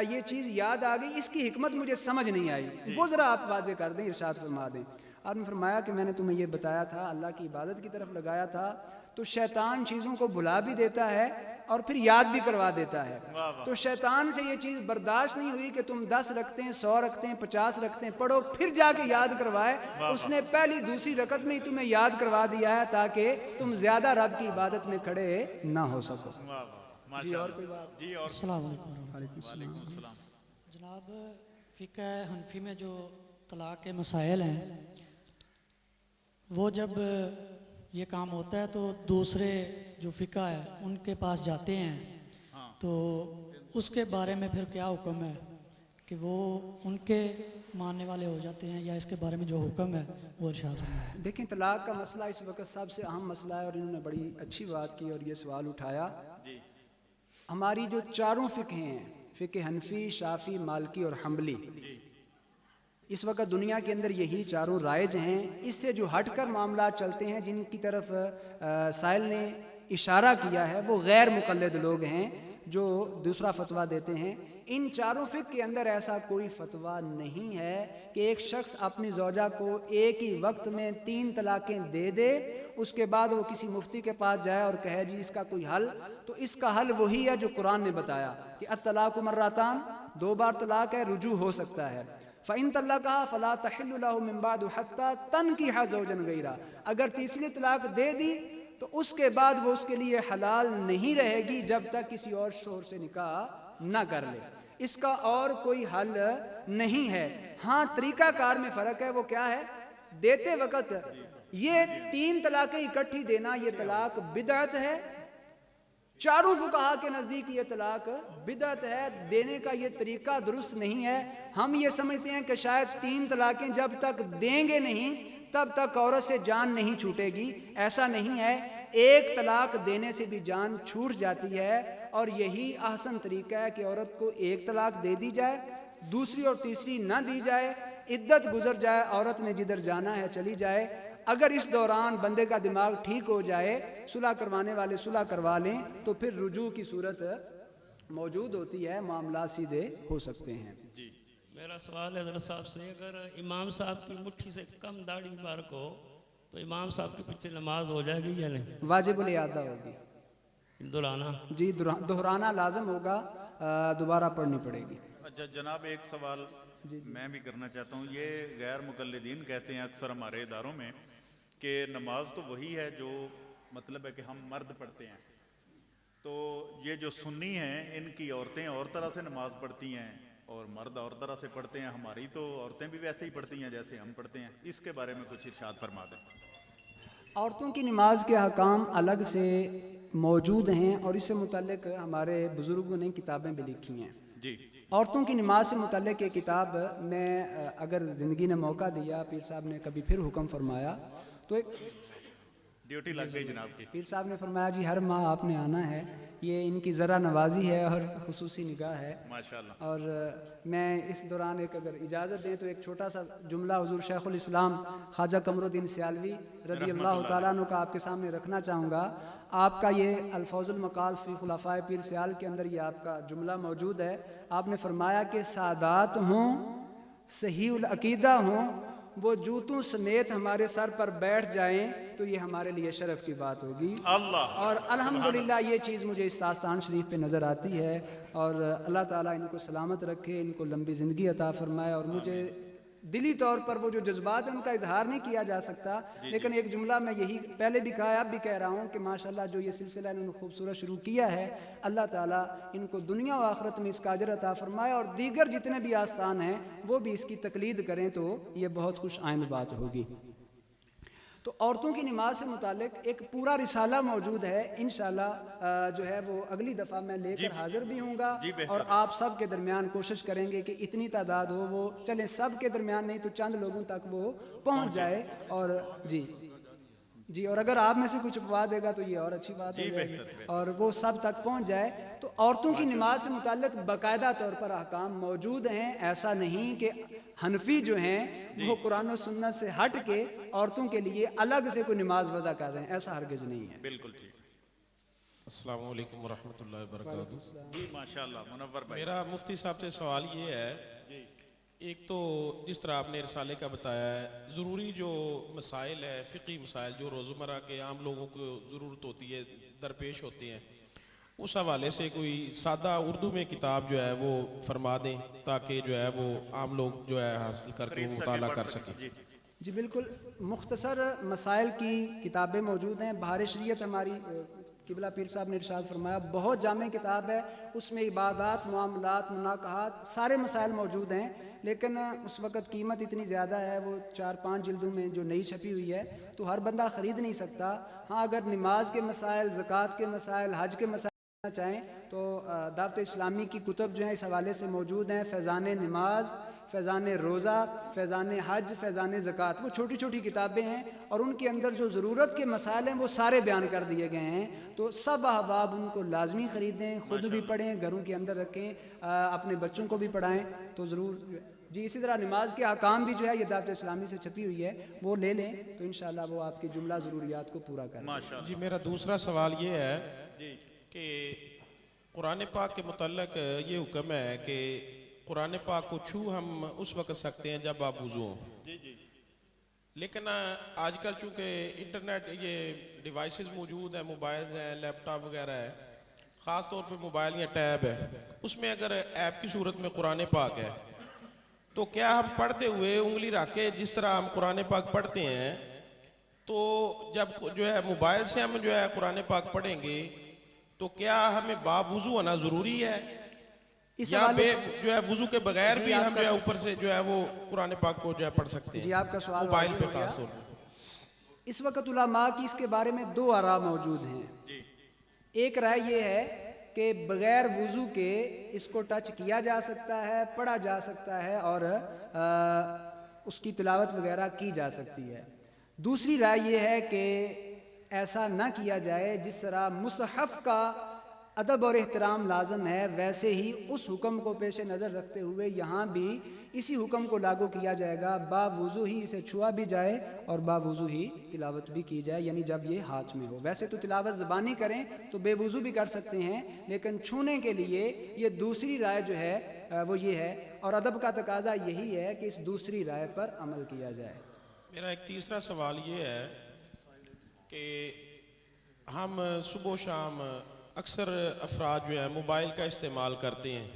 یہ چیز یاد آ گئی، اس کی حکمت مجھے سمجھ نہیں آئی، وہ ذرا آپ واضح کر دیں، ارشاد فرما دیں۔ آپ نے فرمایا کہ میں نے تمہیں یہ بتایا تھا، اللہ کی عبادت کی طرف لگایا تھا تو شیطان چیزوں کو بھلا بھی دیتا ہے اور پھر یاد بھی کروا دیتا ہے، تو شیطان سے یہ چیز برداشت نہیں ہوئی کہ تم 10 رکھتے ہیں، 100 رکھتے ہیں، 50 رکھتے ہیں، پڑھو پھر جا کے یاد کروائے، اس نے پہلی دوسری رکعت میں ہی تمہیں یاد کروا دیا ہے تاکہ تم زیادہ رب کی عبادت میں کھڑے نہ ہو سکو۔ جی اور کوئی بات؟ جی اور السلام علیکم۔ وعلیکم السلام۔ جناب فقہ حنفی میں جو طلاق کے مسائل ہیں وہ جب یہ کام ہوتا ہے تو دوسرے جو فقہ ہے ان کے پاس جاتے ہیں، تو اس کے بارے میں پھر کیا حکم ہے کہ وہ ان کے ماننے والے ہو جاتے ہیں یا اس کے بارے میں جو حکم ہے وہ ارشاد فرمائیں؟ دیکھیں طلاق کا مسئلہ اس وقت سب سے اہم مسئلہ ہے اور انہوں نے بڑی اچھی بات کی اور یہ سوال اٹھایا۔ ہماری جو چاروں فقہ ہیں، فقہ حنفی، شافعی، مالکی اور حنبلی، اس وقت دنیا کے اندر یہی چاروں رائج ہیں۔ اس سے جو ہٹ کر معاملات چلتے ہیں جن کی طرف سائل نے اشارہ کیا ہے وہ غیر مقلد لوگ ہیں جو دوسرا فتویٰ دیتے ہیں۔ ان چاروں فقہ کے اندر ایسا کوئی فتویٰ نہیں ہے کہ ایک شخص اپنی زوجہ کو ایک ہی وقت میں 3 طلاقیں دے دے، اس کے بعد وہ کسی مفتی کے پاس جائے اور کہے جی اس کا کوئی حل، تو اس کا حل وہی ہے جو قرآن نے بتایا کہ الطلاق مرتان، 2 بار طلاق ہے، رجوع ہو سکتا ہے۔ فَإِن طَلَّقَهَا فَلَا تَحِلُّ لَهُ مِن بَعْدُ حَتَّى تَنكِحَ زَوْجًا غَيْرَهُ، اگر تیسری طلاق دے دی تو اس کے بعد وہ اس کے لیے حلال نہیں رہے گی جب تک کسی اور شوہر سے نکاح نہ کر لے۔ اس کا اور کوئی حل نہیں ہے۔ ہاں طریقہ کار میں فرق ہے، وہ کیا ہے؟ دیتے وقت یہ 3 طلاقیں اکٹھی دینا یہ طلاق بدعت ہے، چاروں فقہا کے نزدیک یہ طلاق بدعت ہے، دینے کا یہ طریقہ درست نہیں ہے۔ ہم یہ سمجھتے ہیں کہ شاید 3 طلاقیں جب تک دیں گے نہیں تب تک عورت سے جان نہیں چھوٹے گی، ایسا نہیں ہے، 1 طلاق دینے سے بھی جان چھوٹ جاتی ہے، اور یہی احسن طریقہ ہے کہ عورت کو 1 طلاق دے دی جائے، دوسری اور تیسری نہ دی جائے، عدت گزر جائے، عورت نے جدھر جانا ہے چلی جائے۔ اگر اس دوران بندے کا دماغ ٹھیک ہو جائے، صلح کروانے والے صلح کروا لیں تو پھر رجوع کی صورت موجود ہوتی ہے، معاملات سیدھے ہو سکتے ہیں۔ میرا سوال ہے حضرت صاحب سے، اگر امام صاحب کی مٹھی سے کم داڑھی مبارک ہو تو امام صاحب کے پیچھے نماز ہو جائے گی یا نہیں؟ واجب الاعادہ ہوگی، دہرانا؟ جی دہرانا لازم ہوگا، دوبارہ پڑھنی پڑے گی۔ اچھا جناب ایک سوال میں بھی کرنا چاہتا ہوں، یہ غیر مقلدین کہتے ہیں اکثر ہمارے اداروں میں کہ نماز تو وہی ہے جو مطلب ہے کہ ہم مرد پڑھتے ہیں، تو یہ جو سنی ہیں ان کی عورتیں اور طرح سے نماز پڑھتی ہیں اور مرد اور طرح سے پڑھتے ہیں، ہماری تو عورتیں بھی ویسے ہی پڑھتی ہیں جیسے ہم پڑھتے ہیں، اس کے بارے میں کچھ ارشاد فرما دیں۔ عورتوں کی نماز کے احکام الگ سے موجود ہیں اور اس سے متعلق ہمارے بزرگوں نے کتابیں بھی لکھی ہیں۔ جی عورتوں کی نماز سے متعلق یہ کتاب میں اگر زندگی نے موقع دیا، پیر صاحب نے کبھی پھر حکم فرمایا تو ایک ڈیوٹی لگ گئی جناب کی، پیر صاحب نے فرمایا جی ہر ماہ آپ نے آنا ہے، یہ ان کی ذرا نوازی ہے اور خصوصی نگاہ ہے ماشاءاللہ۔ اور میں اس دوران ایک اگر اجازت دیں تو ایک چھوٹا سا جملہ حضور شیخ الاسلام خواجہ قمر الدین سیالوی رضی اللہ تعالیٰ عنہ کا آپ کے سامنے رکھنا چاہوں گا۔ آپ کا یہ الفوظ المقال فی خلفاء پیر سیال کے اندر یہ آپ کا جملہ موجود ہے۔ آپ نے فرمایا کہ سادات ہوں، صحیح العقیدہ ہوں، وہ جوتوں سمیت ہمارے سر پر بیٹھ جائیں تو یہ ہمارے لیے شرف کی بات ہوگی۔ اور الحمدللہ یہ چیز مجھے اس داستان شریف پہ نظر آتی ہے، اور اللہ تعالیٰ ان کو سلامت رکھے، ان کو لمبی زندگی عطا فرمائے، اور مجھے دلی طور پر وہ جو جذبات ہیں ان کا اظہار نہیں کیا جا سکتا، لیکن ایک جملہ میں یہی پہلے بھی کہا ہے اب بھی کہہ رہا ہوں کہ ماشاءاللہ جو یہ سلسلہ انہوں نے خوبصورت شروع کیا ہے، اللہ تعالیٰ ان کو دنیا و آخرت میں اس کا اجر عطا فرمائے، اور دیگر جتنے بھی آستان ہیں وہ بھی اس کی تقلید کریں تو یہ بہت خوش آئند بات ہوگی۔ تو عورتوں کی نماز سے متعلق ایک پورا رسالہ موجود ہے، انشاءاللہ جو ہے وہ اگلی دفعہ میں لے کر حاضر بھی ہوں گا، اور آپ سب کے درمیان کوشش کریں گے کہ اتنی تعداد ہو، وہ چلیں سب کے درمیان نہیں تو چند لوگوں تک وہ پہنچ جائے۔ اور جی جی، اور اگر آپ میں سے کچھ چھپوا دے گا تو یہ اور اچھی بات ہو جائے گی اور وہ سب تک پہنچ جائے. تو عورتوں کی نماز سے متعلق باقاعدہ طور پر احکام موجود ہیں. ایسا نہیں کہ حنفی جو ہیں وہ قرآن و سنت سے ہٹ کے عورتوں کے لیے الگ سے کوئی نماز وضع کر رہے ہیں، ایسا ہرگز نہیں ہے. بالکل ٹھیک. السلام علیکم ورحمۃ اللہ وبرکاتہ. جی ماشاءاللہ منور بھائی. میرا مفتی صاحب سے سوال یہ ہے، ایک تو جس طرح آپ نے رسالے کا بتایا ہے، ضروری جو مسائل ہیں فقہی مسائل جو روزمرہ کے عام لوگوں کو ضرورت ہوتی ہے درپیش ہوتے ہیں، اس حوالے سے کوئی سادہ اردو میں کتاب جو ہے وہ فرما دیں تاکہ جو ہے وہ عام لوگ جو ہے حاصل کر کے مطالعہ کر سکیں. جی بالکل، مختصر مسائل کی کتابیں موجود ہیں. بہار شریعت ہماری قبلہ پیر صاحب نے ارشاد فرمایا بہت جامع کتاب ہے، اس میں عبادات، معاملات، مناقحات سارے مسائل موجود ہیں. لیکن اس وقت قیمت اتنی زیادہ ہے، وہ 4-5 جلدوں میں جو نئی چھپی ہوئی ہے، تو ہر بندہ خرید نہیں سکتا. ہاں اگر نماز کے مسائل، زکوٰۃ کے مسائل، حج کے مسائل چاہیں تو دعوت اسلامی کی کتب جو ہیں اس حوالے سے موجود ہیں. فیضان نماز، فیضان روزہ، فیضان حج، فیضان زکوٰۃ، وہ چھوٹی چھوٹی کتابیں ہیں اور ان کے اندر جو ضرورت کے مسائل ہیں وہ سارے بیان کر دیے گئے ہیں. تو سب احباب ان کو لازمی خریدیں، خود بھی پڑھیں، گھروں کے اندر رکھیں، اپنے بچوں کو بھی پڑھائیں تو ضرور. جی اسی طرح نماز کے احکام بھی جو ہے یہ دعوت اسلامی سے چھپی ہوئی ہے، وہ لے لیں تو انشاءاللہ وہ آپ کی جملہ ضروریات کو پورا کریں. جی میرا دوسرا سوال یہ ہے کہ قرآن پاک کے متعلق یہ حکم ہے کہ قرآن پاک کو چھو ہم اس وقت سکتے ہیں جب آپ وضو ہوں، لیکن آج کل چونکہ انٹرنیٹ یہ ڈیوائسز موجود ہیں، موبائلز ہیں، لیپ ٹاپ وغیرہ ہے، خاص طور پہ موبائل یا ٹیب ہے، اس میں اگر ایپ کی صورت میں قرآن پاک ہے تو کیا ہم پڑھتے ہوئے انگلی رکھ کے جس طرح ہم قرآن پاک پڑھتے ہیں تو جب جو ہے موبائل سے ہم جو ہے قرآن پاک پڑھیں گے تو کیا ہمیں باوضو ہونا ضروری ہے یا جو ہے وضو کے بغیر بھی ہم جو ہے اوپر سے جو ہے وہ قرآن پاک کو جو ہے پڑھ سکتے ہیں؟ جی آپ کا سوال موبائل پہ خاص طور پہ. اس وقت علماء کی اس کے بارے میں 2 آراء موجود ہیں. ایک رائے یہ ہے کہ بغیر وضو کے اس کو ٹچ کیا جا سکتا ہے، پڑھا جا سکتا ہے اور اس کی تلاوت وغیرہ کی جا سکتی ہے. دوسری رائے یہ ہے کہ ایسا نہ کیا جائے، جس طرح مصحف کا ادب اور احترام لازم ہے ویسے ہی اس حکم کو پیش نظر رکھتے ہوئے یہاں بھی اسی حکم کو لاگو کیا جائے گا، باوضو ہی اسے چھوا بھی جائے اور باوضو ہی تلاوت بھی کی جائے، یعنی جب یہ ہاتھ میں ہو. ویسے تو تلاوت زبانی کریں تو بے وضو بھی کر سکتے ہیں، لیکن چھونے کے لیے یہ دوسری رائے جو ہے وہ یہ ہے، اور ادب کا تقاضا یہی ہے کہ اس دوسری رائے پر عمل کیا جائے. میرا ایک تیسرا سوال یہ ہے کہ ہم صبح و شام اکثر افراد جو ہیں موبائل کا استعمال کرتے ہیں،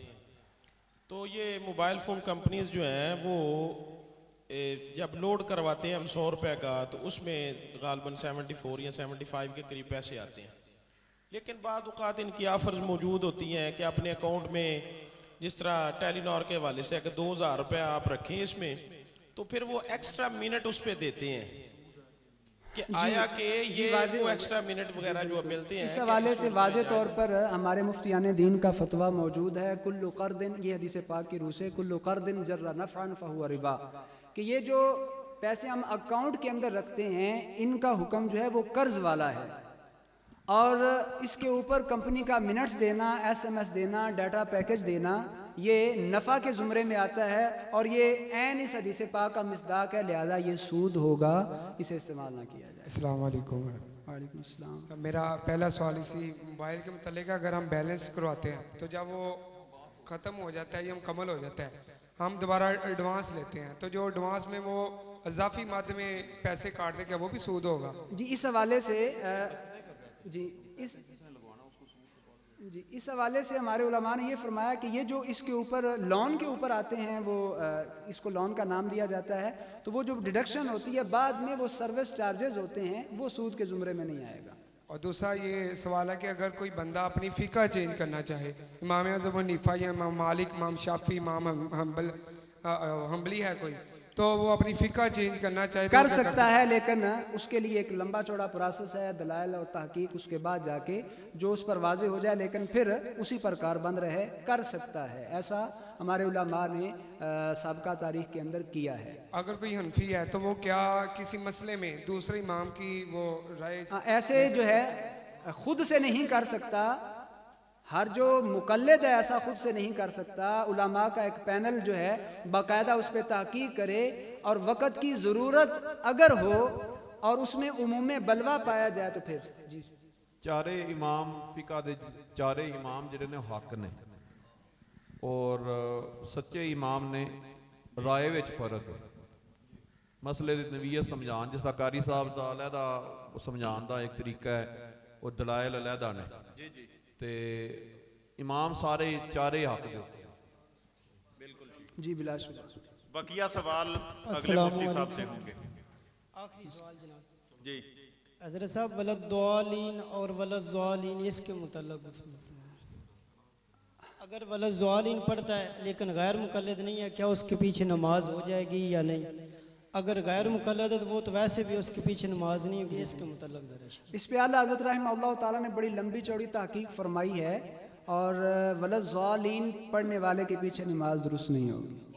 تو یہ موبائل فون کمپنیز جو ہیں وہ جب لوڈ کرواتے ہیں ہم 100 روپے کا تو اس میں غالباً 74 یا 75 کے قریب پیسے آتے ہیں، لیکن بعض اوقات ان کی آفرز موجود ہوتی ہیں کہ اپنے اکاؤنٹ میں جس طرح ٹیلی نار کے حوالے سے اگر 2000 روپے آپ رکھیں اس میں تو پھر وہ ایکسٹرا منٹ اس پہ دیتے ہیں کہ آیا کہ یہ وہ ایکسٹرا منٹ وغیرہ جو ملتے ہیں. اس حوالے سے واضح طور پر ہمارے مفتیان دین کا فتویٰ موجود ہے، کل قرض، یہ حدیث پاک کی روح سے، کل قرض جر نفعا فہو ربا، کہ یہ جو پیسے ہم اکاؤنٹ کے اندر رکھتے ہیں ان کا حکم جو ہے وہ قرض والا ہے، اور اس کے اوپر کمپنی کا منٹس دینا، SMS دینا، ڈیٹا پیکج دینا یہ نفع کے زمرے میں آتا ہے، اور یہ عین اس حدیث پاک کا مصداق ہے، لہذا یہ سود ہوگا، اسے استعمال نہ کیا جائے. السلام علیکم. وعلیکم السلام. میرا پہلا سوال اسی موبائل کے متعلق ہے. اگر ہم بیلنس کرواتے ہیں تو جب وہ ختم ہو جاتا ہے یا مکمل ہو جاتا ہے ہم دوبارہ ایڈوانس لیتے ہیں تو جو ایڈوانس میں وہ اضافی مادے میں پیسے کاٹ دے، کیا وہ بھی سود ہوگا؟ جی اس حوالے سے اس حوالے سے ہمارے علماء نے یہ فرمایا کہ یہ جو اس کے اوپر لون کے اوپر آتے ہیں وہ اس کو لون کا نام دیا جاتا ہے، تو وہ جو ڈیڈکشن ہوتی ہے بعد میں وہ سروس چارجز ہوتے ہیں، وہ سود کے زمرے میں نہیں آئے گا. اور دوسرا یہ سوال ہے کہ اگر کوئی بندہ اپنی فقہ چینج کرنا چاہے، امام اعظم حنیفہ یا امام مالک، امام شافعی، امام حنبلی ہے کوئی، تو وہ اپنی فقہ چینج کرنا چاہے کر سکتا ہے، لیکن اس کے لیے ایک لمبا چوڑا پروسیس ہے، دلائل اور تحقیق، اس کے بعد جا کے جو اس پر واضح ہو جائے، لیکن پھر اسی پر کاربند رہے، کر سکتا ہے. ایسا ہمارے علماء نے سابقہ تاریخ کے اندر کیا ہے۔ اگر کوئی حنفی ہے تو وہ کیا کسی مسئلے میں دوسرے امام کی وہ رائے ایسے جو ہے خود سے نہیں کر سکتا، ہر جو مقلد ہے ایسا خود سے نہیں کر سکتا، علماء کا ایک پینل جو ہے باقاعدہ اس پہ تحقیق کرے، اور وقت کی ضرورت اگر ہو اور اس میں عموم بلوہ پایا جائے تو پھر جی چارے امام فقہ دے چارے امام جڑے نے حق نے اور سچے امام نے رائے وچ فرق ہے، مسئلے دی نویت سمجھان جس دا قاری صاحب دا علیحدہ سمجھان دا ایک طریقہ ہے، وہ دلائل علیحدہ نے تے امام سارے چارے حق دے جی بلا شبہ۔ بقیہ سوال اگلے السلام مفتی صاحب علیکم۔ سے ہوں گے۔ آخری سوال جناب جی حضرت صاحب، ولدالین اور ولزالین اس کے متعلق گفتگو فرمائیں۔ اگر ولزالین پڑھتا ہے لیکن غیر مقلد نہیں ہے، کیا اس کے پیچھے نماز ہو جائے گی یا نہیں؟ اگر غیر مقلد ہے تو وہ تو ویسے بھی اس کے پیچھے نماز نہیں ہوگی، اس کے متعلق ذرا اس پہ اعلیٰ حضرت رحمہ اللہ تعالیٰ نے بڑی لمبی چوڑی تحقیق فرمائی ہے، اور ولضالین پڑھنے والے کے پیچھے نماز درست نہیں ہوگی۔